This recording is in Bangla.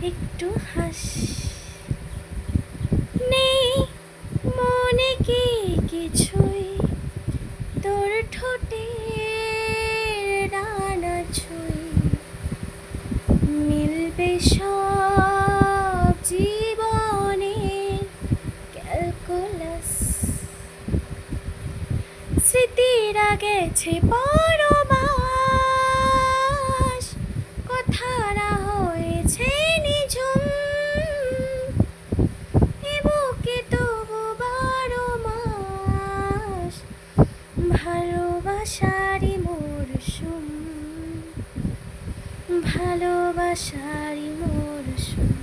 একটু হাস নেই মনে কি কিছুই তোর ঠোঁটের ডানা ছুঁই মিলবে সব জীবনের ক্যালকুলাস স্মৃতিরা গেছে পরমাস কথারা হয়েছে নিঝুম এ বুকে তবু 12 মাস ভালোবাসারই মরশুম ভালোবাসারই মরশুম।